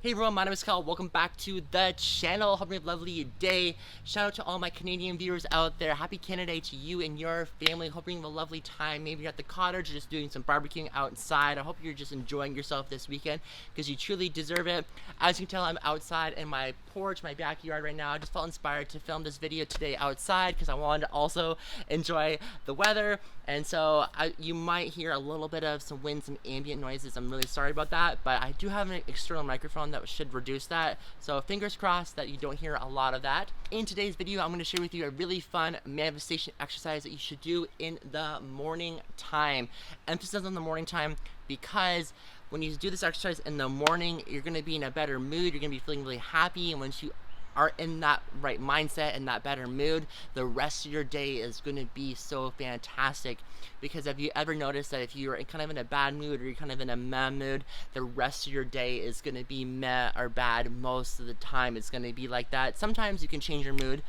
Hey everyone, my name is Kyle. Welcome back to the channel. Hope you have a lovely day. Shout out to all my Canadian viewers out there. Happy Canada Day to you and your family. Hope you're having a lovely time. Maybe you're at the cottage or just doing some barbecuing outside. I hope you're just enjoying yourself this weekend because you truly deserve it. As you can tell, I'm outside in my porch, my backyard right now. I just felt inspired to film this video today outside because I wanted to also enjoy the weather. And so you might hear a little bit of some wind, some ambient noises. I'm really sorry about that, but I do have an external microphone that should reduce that. So fingers crossed that you don't hear a lot of that. In today's video, I'm going to share with you a really fun manifestation exercise that you should do in the morning time. Emphasis on the morning time because when you do this exercise in the morning, you're going to be in a better mood. You're going to be feeling really happy, and once you are in that right mindset and that better mood, the rest of your day is going to be so fantastic. Because have you ever noticed that if you're kind of in a bad mood or you're kind of in a meh mood, the rest of your day is going to be meh or bad most of the time. It's going to be like that. Sometimes you can change your mood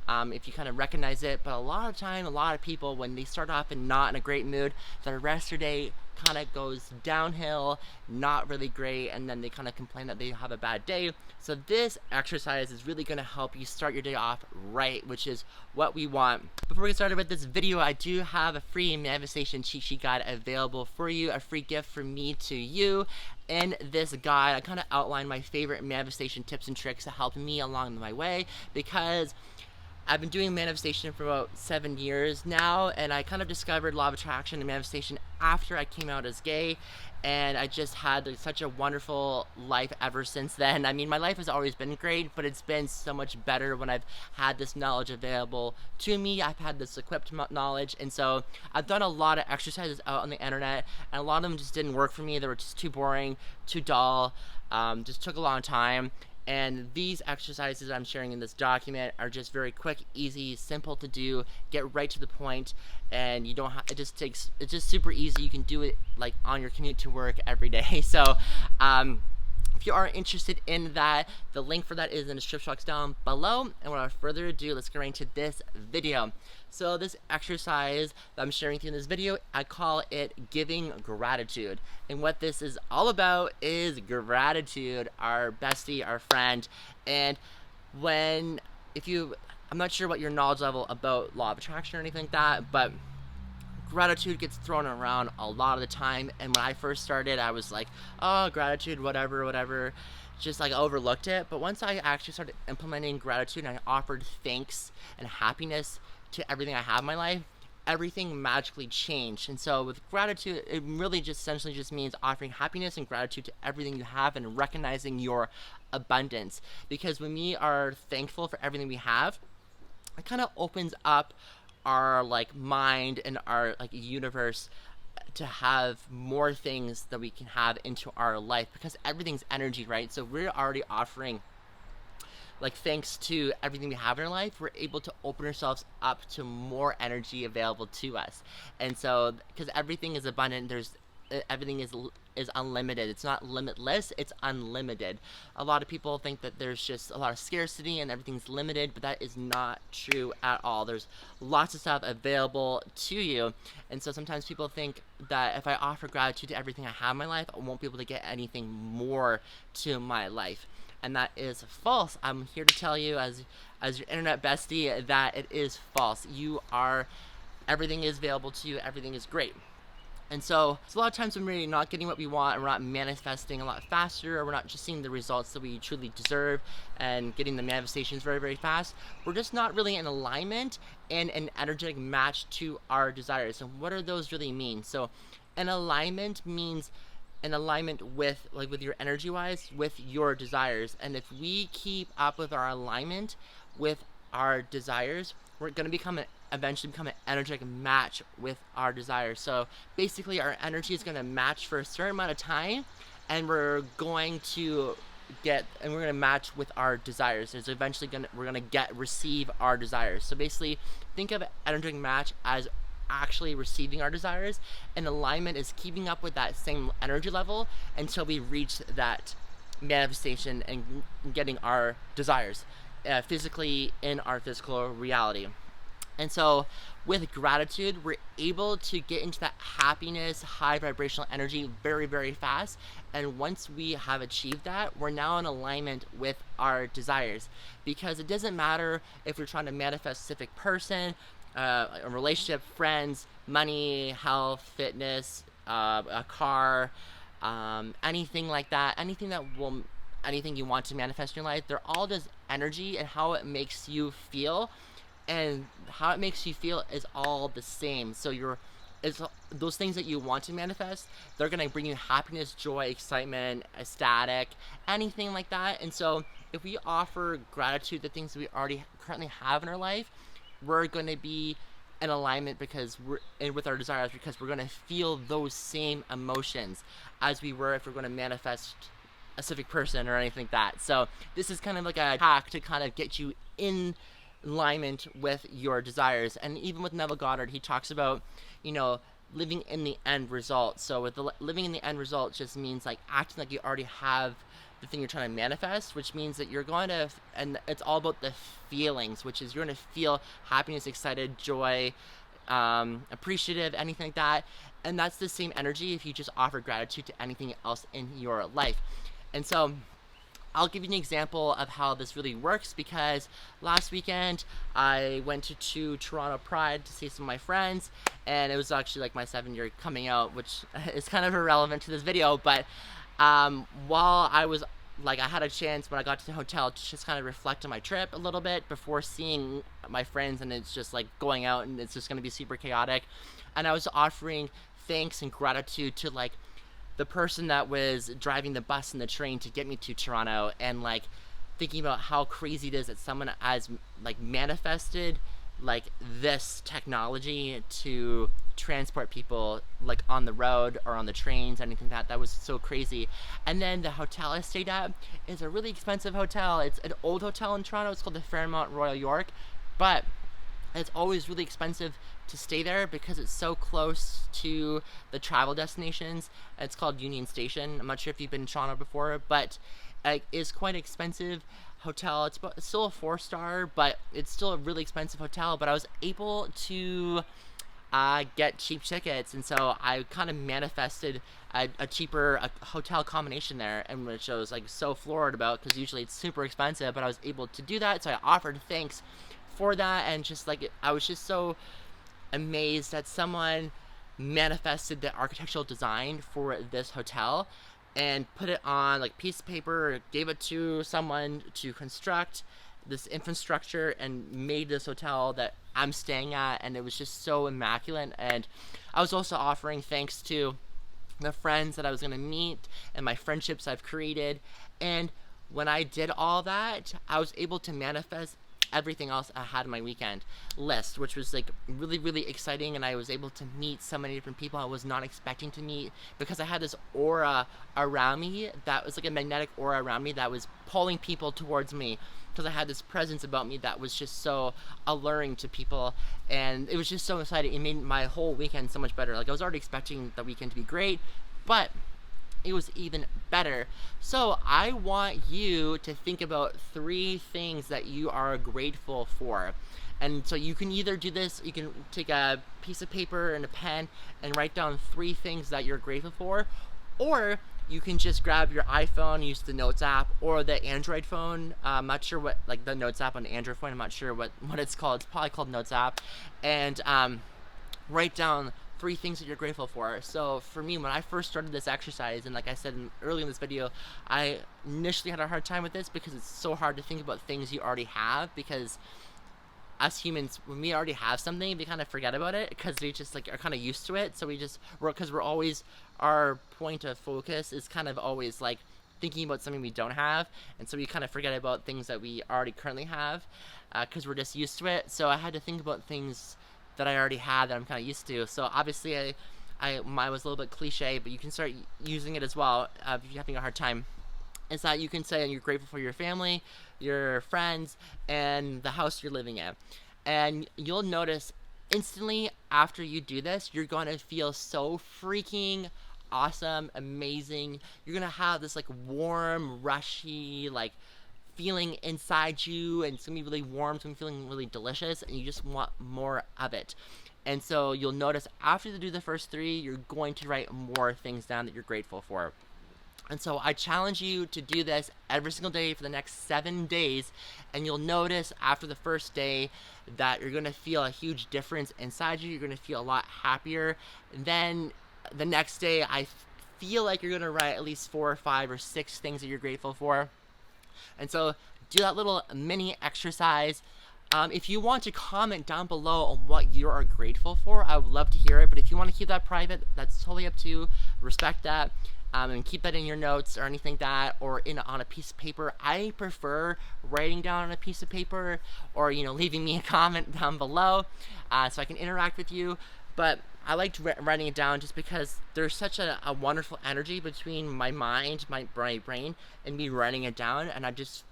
if you kind of recognize it, but a lot of time, a lot of people, when they start off and not in a great mood, the rest of their day kind of goes downhill, not really great, and then they kind of complain that they have a bad day. So this exercise is really going to help you start your day off right, which is what we want. Before we get started with this video, I do have a free manifestation cheat sheet guide available for you, a free gift from me to you. In this guide, I kind of outline my favorite manifestation tips and tricks that helped me along my way, because I've been doing manifestation for about 7 years now, and I kind of discovered law of attraction and manifestation after I came out as gay, and I just had such a wonderful life ever since then. I mean, my life has always been great, but it's been so much better when I've had this knowledge available to me. I've had this equipped knowledge, and so I've done a lot of exercises out on the internet, and a lot of them just didn't work for me. They were just too boring, too dull, just took a long time. And these exercises I'm sharing in this document are just very quick, easy, simple to do, get right to the point, and you don't have, it's just super easy. You can do it like on your commute to work every day. So if you are interested in that, the link for that is in the description box down below. And without further ado, let's get right into this video. So this exercise that I'm sharing with you in this video, I call it giving gratitude. And what this is all about is gratitude, our bestie, our friend. And I'm not sure what your knowledge level about law of attraction or anything like that, but gratitude gets thrown around a lot of the time. And when I first started, I was like, oh, gratitude, whatever, just like overlooked it. But once I actually started implementing gratitude and I offered thanks and happiness to everything I have in my life, everything magically changed. And so with gratitude, it really just essentially just means offering happiness and gratitude to everything you have and recognizing your abundance. Because when we are thankful for everything we have, it kind of opens up our mind and our universe to have more things that we can have into our life, because everything's energy, right? So we're already offering thanks to everything we have in our life, we're able to open ourselves up to more energy available to us. And so because everything is abundant, everything is unlimited. It's not limitless, it's unlimited. A lot of people think that there's just a lot of scarcity and everything's limited, but that is not true at all. There's lots of stuff available to you. And so sometimes people think that if I offer gratitude to everything I have in my life, I won't be able to get anything more to my life. And that is false. I'm here to tell you as your internet bestie that it is false. Everything is available to you, everything is great. And so a lot of times when we're not getting what we want, and we're not manifesting a lot faster, or we're not just seeing the results that we truly deserve and getting the manifestations very, very fast, we're just not really in alignment and an energetic match to our desires. And what do those really mean? So an alignment means an alignment with your energy wise with your desires. And if we keep up with our alignment with our desires, we're going to eventually become an energetic match with our desires. So basically our energy is going to match for a certain amount of time, and we're going to match with our desires. There's eventually we're going to receive our desires. So basically think of an energetic match as actually receiving our desires, and alignment is keeping up with that same energy level until we reach that manifestation and getting our desires physically in our physical reality. And so with gratitude, we're able to get into that happiness, high vibrational energy very, very fast. And once we have achieved that, we're now in alignment with our desires. Because it doesn't matter if you're trying to manifest a specific person, a relationship, friends, money, health, fitness, a car, anything like that, anything you want to manifest in your life, they're all just energy, and how it makes you feel. And how it makes you feel is all the same. So those things that you want to manifest, they're going to bring you happiness, joy, excitement, ecstatic, anything like that. And so if we offer gratitude to things that we already currently have in our life, we're going to be in alignment with our desires, because we're going to feel those same emotions as we were if we're going to manifest a specific person or anything like that. So this is kind of like a hack to kind of get you in alignment with your desires. And even with Neville Goddard, he talks about, living in the end result. So with living in the end result just means like acting like you already have the thing you're trying to manifest, which means that you're going to, and it's all about the feelings, which is you're going to feel happiness, excited, joy, appreciative, anything like that. And that's the same energy if you just offer gratitude to anything else in your life. And so I'll give you an example of how this really works, because last weekend I went to Toronto Pride to see some of my friends, and it was actually like my 7-year coming out, which is kind of irrelevant to this video. But while I was I had a chance when I got to the hotel to just kind of reflect on my trip a little bit before seeing my friends, and it's just like going out and it's just going to be super chaotic. And I was offering thanks and gratitude to the person that was driving the bus and the train to get me to Toronto, and thinking about how crazy it is that someone has manifested this technology to transport people on the road or on the trains, anything that was so crazy. And then the hotel I stayed at is a really expensive hotel. It's an old hotel in Toronto. It's called the Fairmont Royal York, but it's always really expensive to stay there because it's so close to the travel destinations. It's called Union Station. I'm not sure if you've been in Toronto before, but it is quite expensive hotel. It's still a 4-star, but it's still a really expensive hotel. But I was able to get cheap tickets, and so I kind of manifested a cheaper hotel combination there, and which I was so floored about, because usually it's super expensive, but I was able to do that. So I offered thanks for that, and just I was just so amazed that someone manifested the architectural design for this hotel and put it on piece of paper, gave it to someone to construct this infrastructure and made this hotel that I'm staying at. And it was just so immaculate. And I was also offering thanks to the friends that I was going to meet and my friendships I've created. And when I did all that, I was able to manifest everything else I had in my weekend list, which was really, really exciting. And I was able to meet so many different people I was not expecting to meet, because I had this aura around me that was a magnetic aura around me that was pulling people towards me, because I had this presence about me that was just so alluring to people. And it was just so exciting. It made my whole weekend so much better. I was already expecting the weekend to be great, but it was even better. So I want you to think about 3 things that you are grateful for. And so you can either do this, you can take a piece of paper and a pen and write down 3 things that you're grateful for, or you can just grab your iPhone, use the Notes app, or the Android phone. I'm not sure what, the Notes app on the Android phone, I'm not sure what it's called. It's probably called Notes app. And write down 3 things that you're grateful for. So for me, when I first started this exercise, and like I said earlier in this video, I initially had a hard time with this because it's so hard to think about things you already have, because us humans, when we already have something, we kind of forget about it because we just are kind of used to it. So we're always, our point of focus is kind of always thinking about something we don't have, and so we kind of forget about things that we already currently have because we're just used to it. So I had to think about things that I already had that I'm kind of used to. So obviously mine was a little bit cliche, but you can start using it as well if you're having a hard time. Is that you can say you're grateful for your family, your friends, and the house you're living in. And you'll notice instantly after you do this, you're going to feel so freaking awesome, amazing. You're going to have this warm, rushy, feeling inside you, and it's going to be really warm, it's going to be feeling really delicious, and you just want more of it. And so you'll notice after you do the first 3, you're going to write more things down that you're grateful for. And so I challenge you to do this every single day for the next 7 days, and you'll notice after the first day that you're gonna feel a huge difference inside you. You're gonna feel a lot happier. And then the next day, I feel like you're gonna write at least 4 or 5 or 6 things that you're grateful for. And so do that little mini exercise. If you want to comment down below on what you are grateful for, I would love to hear it. But if you want to keep that private, that's totally up to you. Respect that. And keep that in your notes or anything like that, or on a piece of paper. I prefer writing down on a piece of paper, or leaving me a comment down below, so I can interact with you. But I liked writing it down just because there's such a wonderful energy between my mind, my brain, and me writing it down, and I just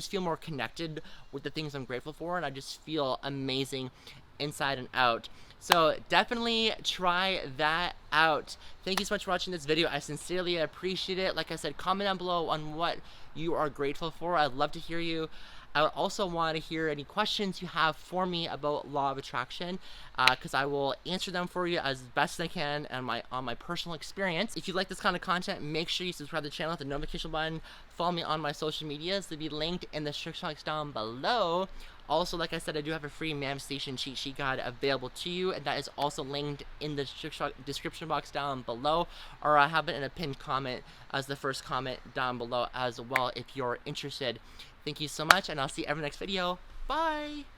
feel more connected with the things I'm grateful for, and I just feel amazing inside and out. So definitely try that out. Thank you so much for watching this video. I sincerely appreciate it. Like I said, comment down below on what you are grateful for. I'd love to hear you. I would also want to hear any questions you have for me about law of attraction, because I will answer them for you as best as I can on my personal experience. If you like this kind of content, make sure you subscribe to the channel, hit the notification button, follow me on my social medias. They'll be linked in the description box down below. Also, like I said, I do have a free manifestation cheat sheet guide available to you, and that is also linked in the description box down below, or I have it in a pinned comment as the first comment down below as well if you're interested. Thank you so much, and I'll see you in the next video. Bye!